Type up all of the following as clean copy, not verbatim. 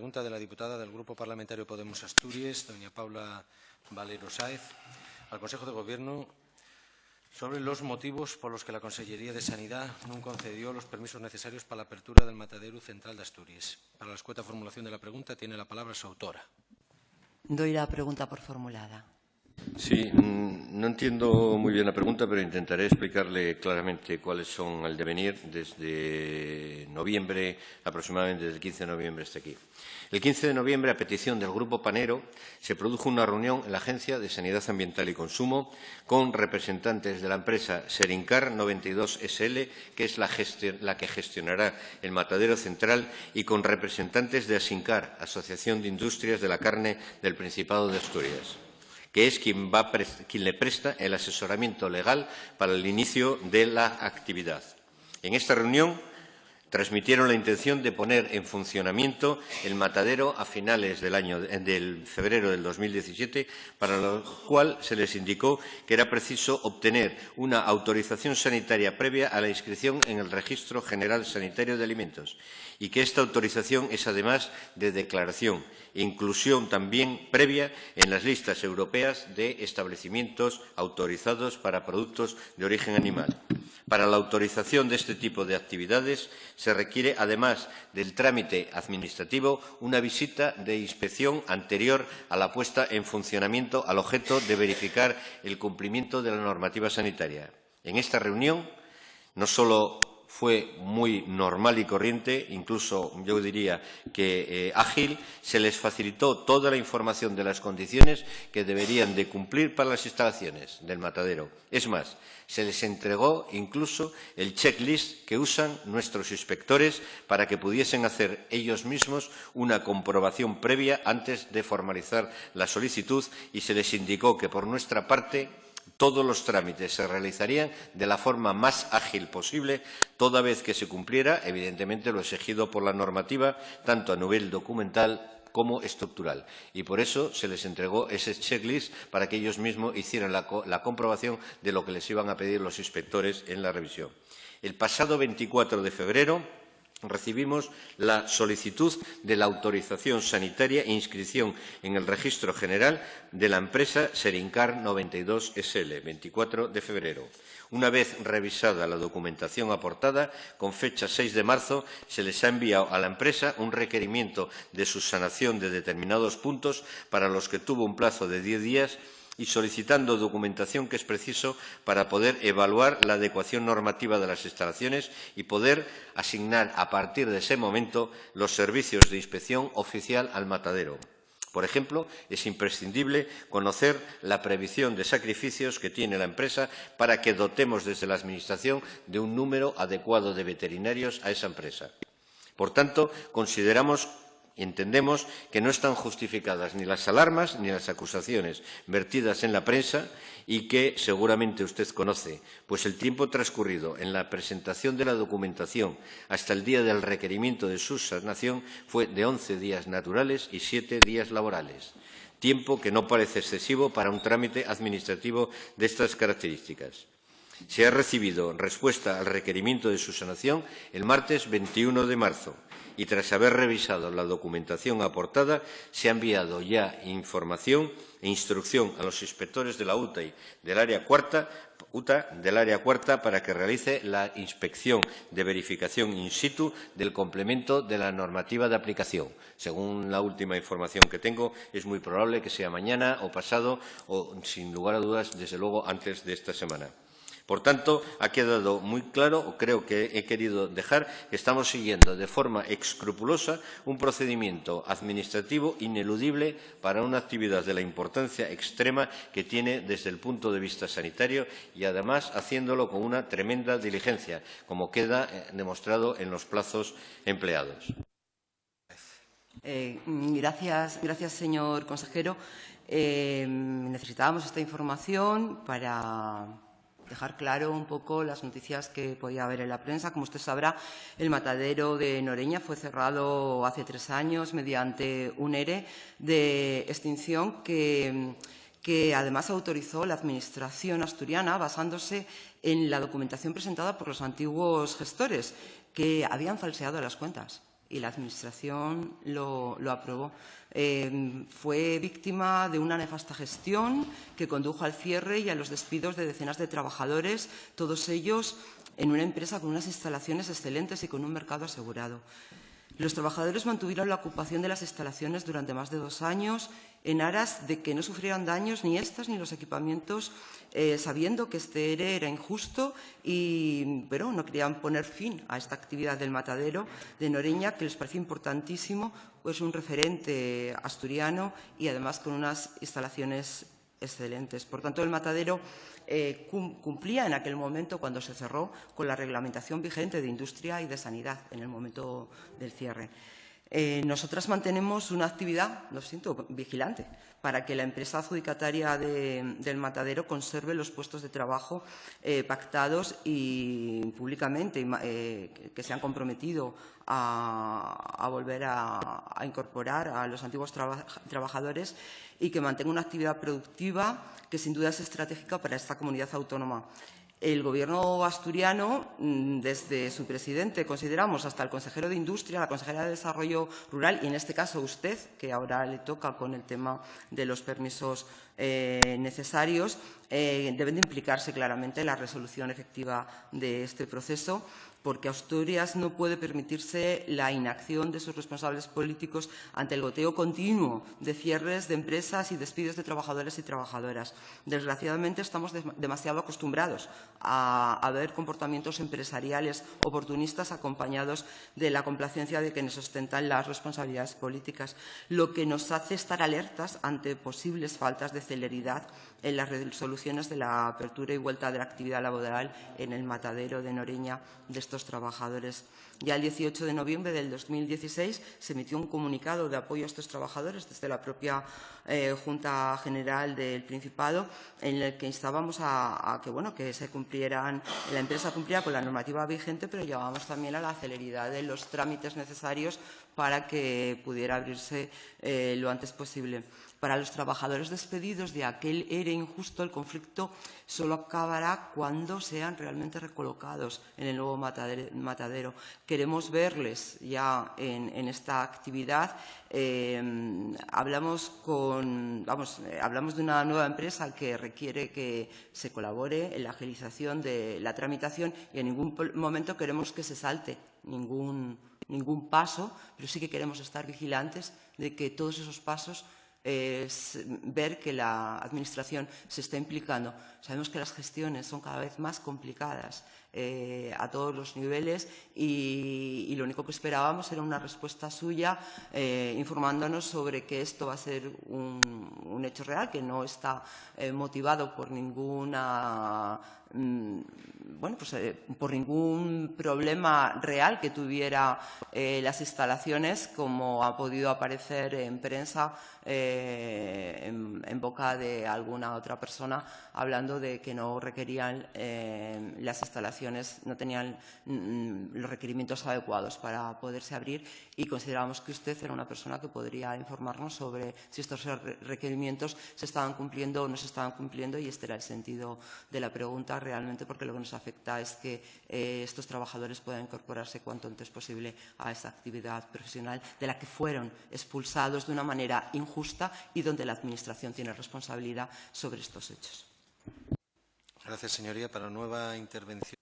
Pregunta de la diputada del Grupo Parlamentario Podemos Asturias, doña Paula Valero Sáez, al Consejo de Gobierno sobre los motivos por los que la Consellería de Sanidad no concedió los permisos necesarios para la apertura del matadero central de Asturias. Para la escueta formulación de la pregunta tiene la palabra su autora. Doy la pregunta por formulada. Sí, no entiendo muy bien la pregunta, pero intentaré explicarle claramente cuáles son el devenir desde noviembre, aproximadamente desde el 15 de noviembre hasta aquí. El 15 de noviembre, a petición del Grupo Panero, se produjo una reunión en la Agencia de Sanidad Ambiental y Consumo con representantes de la empresa Serincar 92 SL, que es la que gestionará el matadero central, y con representantes de Asincar, Asociación de Industrias de la Carne del Principado de Asturias, que es quien le presta el asesoramiento legal para el inicio de la actividad. En esta reunión transmitieron la intención de poner en funcionamiento el matadero a finales del febrero del 2017, para lo cual se les indicó que era preciso obtener una autorización sanitaria previa a la inscripción en el Registro General Sanitario de Alimentos y que esta autorización es además de declaración e inclusión también previa en las listas europeas de establecimientos autorizados para productos de origen animal. Para la autorización de este tipo de actividades se requiere, además del trámite administrativo, una visita de inspección anterior a la puesta en funcionamiento al objeto de verificar el cumplimiento de la normativa sanitaria. En esta reunión no solo fue muy normal y corriente, incluso yo diría que ágil, se les facilitó toda la información de las condiciones que deberían de cumplir para las instalaciones del matadero. Es más, se les entregó incluso el checklist que usan nuestros inspectores para que pudiesen hacer ellos mismos una comprobación previa antes de formalizar la solicitud, y se les indicó que por nuestra parte todos los trámites se realizarían de la forma más ágil posible, toda vez que se cumpliera, evidentemente, lo exigido por la normativa, tanto a nivel documental como estructural. Y por eso se les entregó ese checklist para que ellos mismos hicieran la comprobación de lo que les iban a pedir los inspectores en la revisión. El pasado 24 de febrero recibimos la solicitud de la autorización sanitaria e inscripción en el Registro General de la empresa Serincar 92 SL, 24 de febrero. Una vez revisada la documentación aportada, con fecha 6 de marzo, se les ha enviado a la empresa un requerimiento de subsanación de determinados puntos para los que tuvo un plazo de 10 días y solicitando documentación que es preciso para poder evaluar la adecuación normativa de las instalaciones y poder asignar a partir de ese momento los servicios de inspección oficial al matadero. Por ejemplo, es imprescindible conocer la previsión de sacrificios que tiene la empresa para que dotemos desde la Administración de un número adecuado de veterinarios a esa empresa. Por tanto, consideramos y entendemos que no están justificadas ni las alarmas ni las acusaciones vertidas en la prensa y que seguramente usted conoce, pues el tiempo transcurrido en la presentación de la documentación hasta el día del requerimiento de subsanación fue de 11 días naturales y 7 días laborales, tiempo que no parece excesivo para un trámite administrativo de estas características. Se ha recibido respuesta al requerimiento de subsanación el martes 21 de marzo y, tras haber revisado la documentación aportada, se ha enviado ya información e instrucción a los inspectores de la UTA del área cuarta para que realice la inspección de verificación in situ del complemento de la normativa de aplicación. Según la última información que tengo, es muy probable que sea mañana o pasado o, sin lugar a dudas, desde luego antes de esta semana. Por tanto, ha quedado muy claro, o creo que he querido dejar, que estamos siguiendo de forma escrupulosa un procedimiento administrativo ineludible para una actividad de la importancia extrema que tiene desde el punto de vista sanitario y, además, haciéndolo con una tremenda diligencia, como queda demostrado en los plazos empleados. Gracias, señor consejero. Necesitábamos esta información para dejar claro un poco las noticias que podía haber en la prensa. Como usted sabrá, el matadero de Noreña fue cerrado hace 3 años mediante un ERE de extinción que además autorizó la Administración asturiana basándose en la documentación presentada por los antiguos gestores que habían falseado las cuentas. y la Administración lo aprobó. Fue víctima de una nefasta gestión que condujo al cierre y a los despidos de decenas de trabajadores, todos ellos en una empresa con unas instalaciones excelentes y con un mercado asegurado. Los trabajadores mantuvieron la ocupación de las instalaciones durante más de 2 años en aras de que no sufrieran daños ni estas ni los equipamientos, sabiendo que este ERE era injusto, pero no querían poner fin a esta actividad del matadero de Noreña, que les parecía importantísimo, pues un referente asturiano y además con unas instalaciones excelentes. Por tanto, el matadero cumplía en aquel momento, cuando se cerró, con la reglamentación vigente de industria y de sanidad en el momento del cierre. Nosotras mantenemos una actividad, lo siento, vigilante, para que la empresa adjudicataria del matadero conserve los puestos de trabajo pactados y públicamente que se han comprometido a volver a incorporar a los antiguos trabajadores y que mantenga una actividad productiva que sin duda es estratégica para esta comunidad autónoma. El Gobierno asturiano, desde su presidente, consideramos, hasta el consejero de Industria, la consejera de Desarrollo Rural y, en este caso, usted, que ahora le toca con el tema de los permisos necesarios, deben de implicarse claramente en la resolución efectiva de este proceso, porque Asturias no puede permitirse la inacción de sus responsables políticos ante el goteo continuo de cierres de empresas y despidos de trabajadores y trabajadoras. Desgraciadamente, estamos demasiado acostumbrados a ver comportamientos empresariales oportunistas acompañados de la complacencia de quienes ostentan las responsabilidades políticas, lo que nos hace estar alertas ante posibles faltas de celeridad en las resoluciones de la apertura y vuelta de la actividad laboral en el matadero de Noreña de estos trabajadores. Ya el 18 de noviembre del 2016 se emitió un comunicado de apoyo a estos trabajadores desde la propia Junta General del Principado, en el que instábamos a que se cumplieran, la empresa cumpliera con la normativa vigente, pero llevábamos también a la celeridad de los trámites necesarios para que pudiera abrirse lo antes posible. Para los trabajadores despedidos de aquel ERE injusto, el conflicto solo acabará cuando sean realmente recolocados en el nuevo matadero. Queremos verles ya en esta actividad. Hablamos de una nueva empresa que requiere que se colabore en la agilización de la tramitación y en ningún momento queremos que se salte ningún paso, pero sí que queremos estar vigilantes de que todos esos pasos ver que la Administración se está implicando. Sabemos que las gestiones son cada vez más complicadas a todos los niveles y lo único que esperábamos era una respuesta suya informándonos sobre que esto va a ser un hecho real, que no está motivado por ninguna por ningún problema real que tuviera las instalaciones, como ha podido aparecer en prensa en boca de alguna otra persona, hablando de que no requerían las instalaciones, no tenían los requerimientos adecuados para poderse abrir, y considerábamos que usted era una persona que podría informarnos sobre si estos requerimientos se estaban cumpliendo o no se estaban cumpliendo, y este era el sentido de la pregunta realmente, porque lo que nos afecta es que estos trabajadores puedan incorporarse cuanto antes posible a esta actividad profesional de la que fueron expulsados de una manera injusta y donde la Administración tiene responsabilidad sobre estos hechos. Gracias, señoría. Para nueva intervención.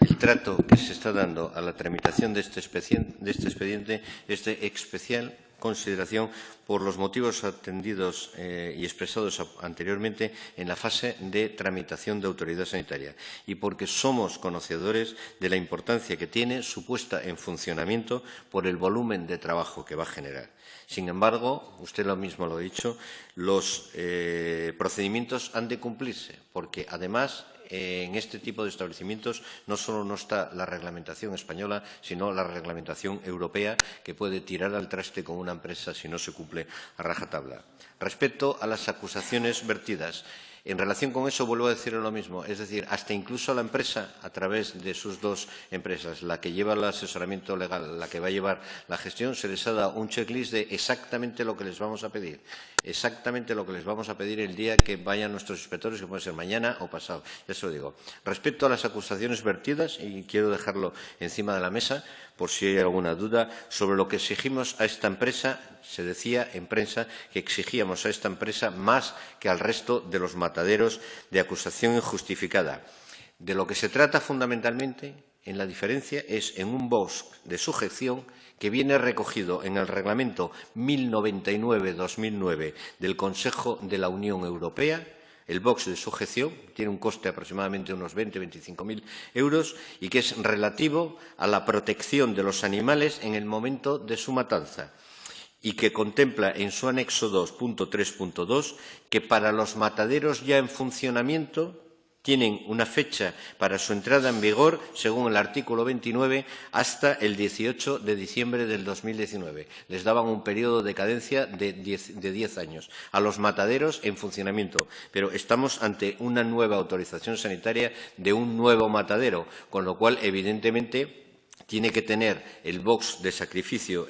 El trato que se está dando a la tramitación de este expediente es de especial consideración por los motivos atendidos y expresados anteriormente en la fase de tramitación de autoridad sanitaria, y porque somos conocedores de la importancia que tiene su puesta en funcionamiento por el volumen de trabajo que va a generar. Sin embargo, usted lo mismo lo ha dicho, los procedimientos han de cumplirse, porque además en este tipo de establecimientos no solo no está la reglamentación española, sino la reglamentación europea, que puede tirar al traste con una empresa si no se cumple a rajatabla. Respecto a las acusaciones vertidas, En relación con eso, vuelvo a decir lo mismo. Es decir, hasta incluso la empresa, a través de sus dos empresas, la que lleva el asesoramiento legal, la que va a llevar la gestión, se les ha dado un checklist de exactamente lo que les vamos a pedir. Exactamente lo que les vamos a pedir el día que vayan nuestros inspectores, que puede ser mañana o pasado. Ya se lo digo. Respecto a las acusaciones vertidas, y quiero dejarlo encima de la mesa, por si hay alguna duda, sobre lo que exigimos a esta empresa, se decía en prensa que exigíamos a esta empresa más que al resto de los mataderos de acusación injustificada. De lo que se trata fundamentalmente, en la diferencia, es en un box de sujeción que viene recogido en el Reglamento 1099-2009 del Consejo de la Unión Europea. El box de sujeción tiene un coste aproximadamente de unos 20-25.000 euros y que es relativo a la protección de los animales en el momento de su matanza y que contempla en su anexo 2.3.2 que para los mataderos ya en funcionamiento tienen una fecha para su entrada en vigor, según el artículo 29, hasta el 18 de diciembre del 2019. Les daban un periodo de cadencia de 10 años a los mataderos en funcionamiento. Pero estamos ante una nueva autorización sanitaria de un nuevo matadero, con lo cual, evidentemente, tiene que tener el box de sacrificio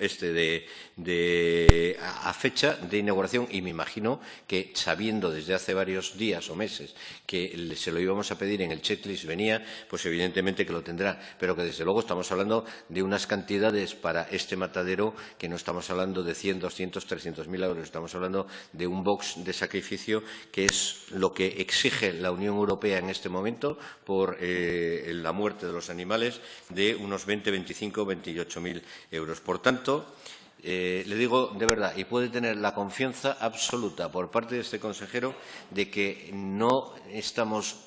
a fecha de inauguración y me imagino que, sabiendo desde hace varios días o meses que se lo íbamos a pedir en el checklist venía, pues evidentemente que lo tendrá. Pero que desde luego estamos hablando de unas cantidades para este matadero que no estamos hablando de 100, 200, 300.000 euros. Estamos hablando de un box de sacrificio que es lo que exige la Unión Europea en este momento por la muerte de los animales de unos 25, 28.000 euros. Por tanto, le digo de verdad, y puede tener la confianza absoluta por parte de este consejero de que no estamos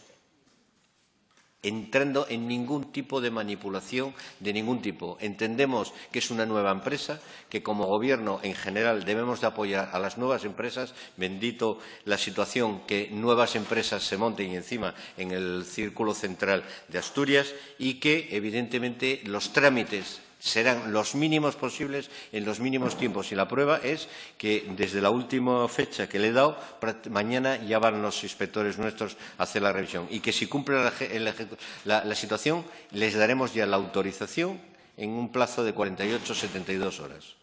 entrando en ningún tipo de manipulación de ningún tipo. Entendemos que es una nueva empresa, que como Gobierno en general debemos de apoyar a las nuevas empresas. Bendito la situación que nuevas empresas se monten encima en el círculo central de Asturias y que, evidentemente, los trámites serán los mínimos posibles en los mínimos tiempos. Y la prueba es que desde la última fecha que le he dado, mañana ya van los inspectores nuestros a hacer la revisión. Y que si cumple la situación, les daremos ya la autorización en un plazo de 48 o 72 horas.